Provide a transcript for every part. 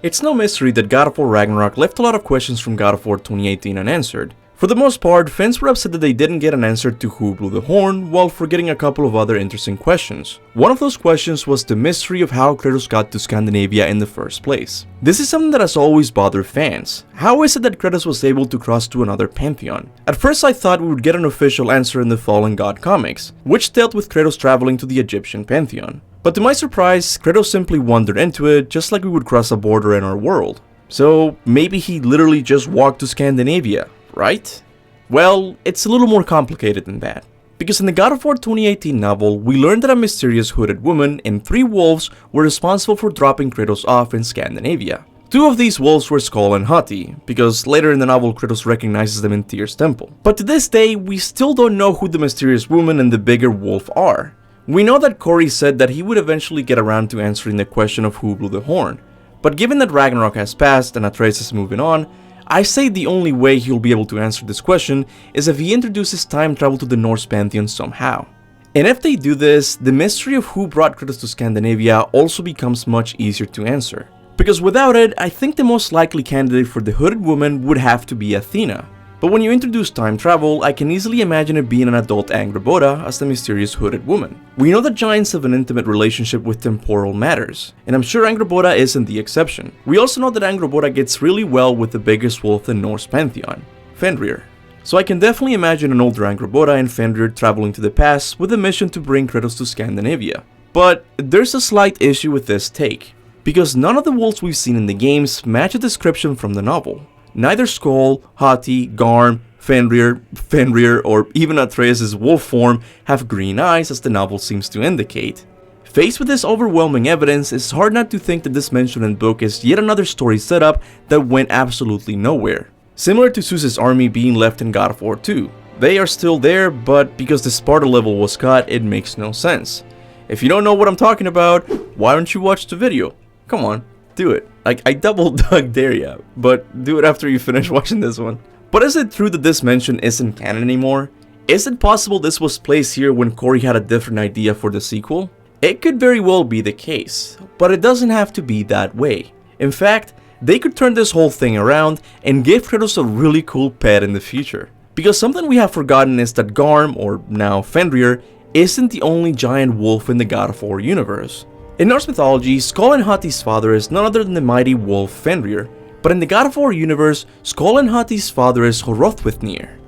It's no mystery that God of War Ragnarok left a lot of questions from God of War 2018 unanswered. For the most part, fans were upset that they didn't get an answer to who blew the horn, while forgetting a couple of other interesting questions. One of those questions was the mystery of how Kratos got to Scandinavia in the first place. This is something that has always bothered fans. How is it that Kratos was able to cross to another pantheon? At first I thought we would get an official answer in the Fallen God comics, which dealt with Kratos traveling to the Egyptian pantheon. But to my surprise, Kratos simply wandered into it, just like we would cross a border in our world. So maybe he literally just walked to Scandinavia, right? Well, it's a little more complicated than that. Because in the God of War 2018 novel, we learned that a mysterious hooded woman and 3 wolves were responsible for dropping Kratos off in Scandinavia. 2 of these wolves were Skoll and Hati, because later in the novel Kratos recognizes them in Tyr's temple. But to this day, we still don't know who the mysterious woman and the bigger wolf are. We know that Corey said that he would eventually get around to answering the question of who blew the horn, but given that Ragnarok has passed and Atreus is moving on, I say the only way he'll be able to answer this question is if he introduces time travel to the Norse pantheon somehow. And if they do this, the mystery of who brought Kratos to Scandinavia also becomes much easier to answer. Because without it, I think the most likely candidate for the hooded woman would have to be Athena. But when you introduce time travel, I can easily imagine it being an adult Angrboda as the mysterious hooded woman. We know that giants have an intimate relationship with temporal matters, and I'm sure Angrboda isn't the exception. We also know that Angrboda gets really well with the biggest wolf in Norse pantheon, Fenrir. So I can definitely imagine an older Angrboda and Fenrir traveling to the past with a mission to bring Kratos to Scandinavia. But there's a slight issue with this take, because none of the wolves we've seen in the games match a description from the novel. Neither Skoll, Hati, Garm, Fenrir, or even Atreus' wolf form have green eyes as the novel seems to indicate. Faced with this overwhelming evidence, it's hard not to think that this mention in book is yet another story setup that went absolutely nowhere. Similar to Zeus's army being left in God of War 2. They are still there, but because the Sparta level was cut, it makes no sense. If you don't know what I'm talking about, why don't you watch the video? Come on. Do it. I double dare ya, but do it after you finish watching this one. But is it true that this mention isn't canon anymore? Is it possible this was placed here when Corey had a different idea for the sequel? It could very well be the case, but it doesn't have to be that way. In fact, they could turn this whole thing around and give Kratos a really cool pet in the future. Because something we have forgotten is that Garm, or now Fenrir, isn't the only giant wolf in the God of War universe. In Norse mythology, Skoll and Hati's father is none other than the mighty wolf Fenrir, but in the God of War universe, Skoll and Hati's father is Hrothwitnir.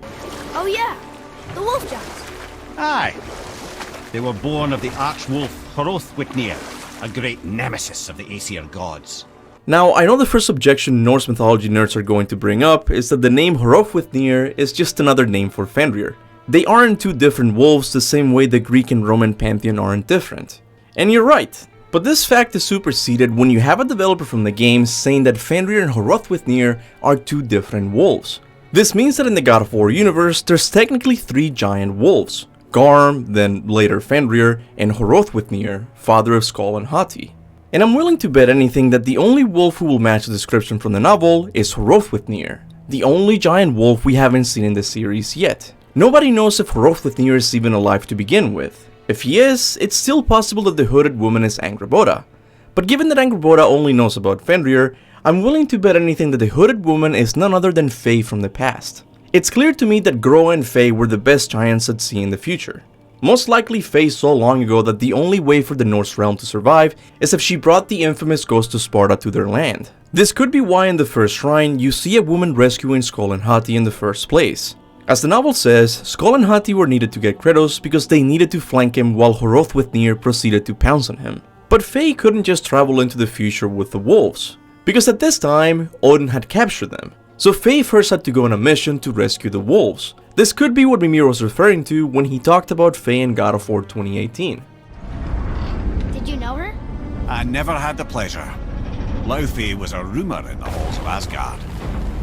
Oh yeah, the wolf giants. Aye. They were born of the arch-wolf Hrothwitnir, a great nemesis of the Aesir gods. Now, I know the first objection Norse mythology nerds are going to bring up is that the name Hrothwitnir is just another name for Fenrir. They aren't 2 different wolves the same way the Greek and Roman pantheon aren't different. And you're right. But this fact is superseded when you have a developer from the game saying that Fenrir and Hrothwitnir are 2 different wolves. This means that in the God of War universe, there's technically 3 giant wolves. Garm, then later Fenrir, and Hrothwitnir, father of Skoll and Hati. And I'm willing to bet anything that the only wolf who will match the description from the novel is Hrothwitnir, the only giant wolf we haven't seen in the series yet. Nobody knows if Hrothwitnir is even alive to begin with. If he is, it's still possible that the hooded woman is Angrboda. But given that Angrboda only knows about Fenrir, I'm willing to bet anything that the hooded woman is none other than Faye from the past. It's clear to me that Groa and Faye were the best giants at sea in the future. Most likely Faye saw long ago that the only way for the Norse realm to survive is if she brought the infamous ghost of Sparta to their land. This could be why in the first shrine you see a woman rescuing Skoll and Hati in the first place. As the novel says, Skoll and Hati were needed to get Kratos because they needed to flank him while Hrothwitnir proceeded to pounce on him. But Faye couldn't just travel into the future with the wolves, because at this time, Odin had captured them. So Faye first had to go on a mission to rescue the wolves. This could be what Mimir was referring to when he talked about Faye in God of War 2018. Did you know her? I never had the pleasure. Laufey was a rumour in the halls of Asgard.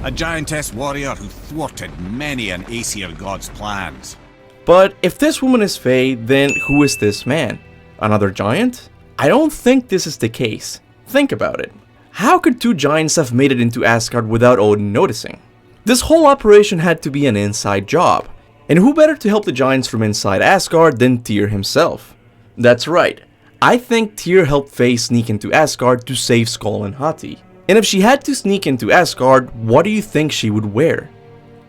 A giantess warrior who thwarted many an Aesir god's plans. But if this woman is Faye, then who is this man? Another giant? I don't think this is the case. Think about it. How could 2 giants have made it into Asgard without Odin noticing? This whole operation had to be an inside job. And who better to help the giants from inside Asgard than Tyr himself? That's right. I think Tyr helped Faye sneak into Asgard to save Skoll and Hati. And if she had to sneak into Asgard, what do you think she would wear?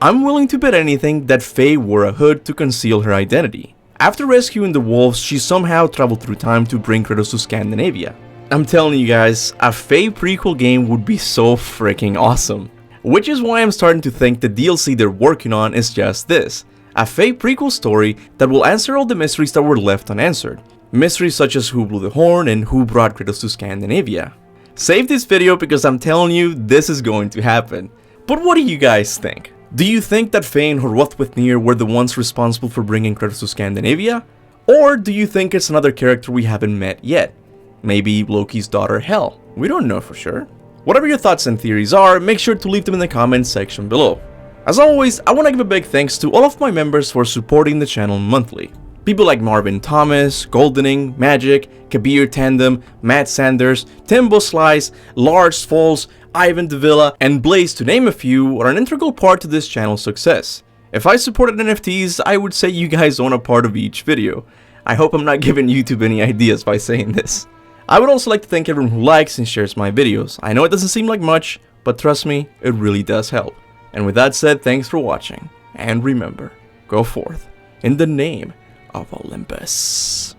I'm willing to bet anything that Faye wore a hood to conceal her identity. After rescuing the wolves, she somehow traveled through time to bring Kratos to Scandinavia. I'm telling you guys, a Faye prequel game would be so freaking awesome. Which is why I'm starting to think the DLC they're working on is just this. A Faye prequel story that will answer all the mysteries that were left unanswered. Mysteries such as who blew the horn and who brought Kratos to Scandinavia. Save this video because I'm telling you, this is going to happen. But what do you guys think? Do you think that Faye and Hrothwitnir were the ones responsible for bringing Kratos to Scandinavia? Or do you think it's another character we haven't met yet? Maybe Loki's daughter Hel? We don't know for sure. Whatever your thoughts and theories are, make sure to leave them in the comments section below. As always, I want to give a big thanks to all of my members for supporting the channel monthly. People like Marvin Thomas, Goldening, Magic, Kabir Tandem, Matt Sanders, Timbo Slice, Lars Falls, Ivan Davila, and Blaze, to name a few, are an integral part to this channel's success. If I supported NFTs, I would say you guys own a part of each video. I hope I'm not giving YouTube any ideas by saying this. I would also like to thank everyone who likes and shares my videos. I know it doesn't seem like much, but trust me, it really does help. And with that said, thanks for watching, and remember, go forth in the name of Olympus.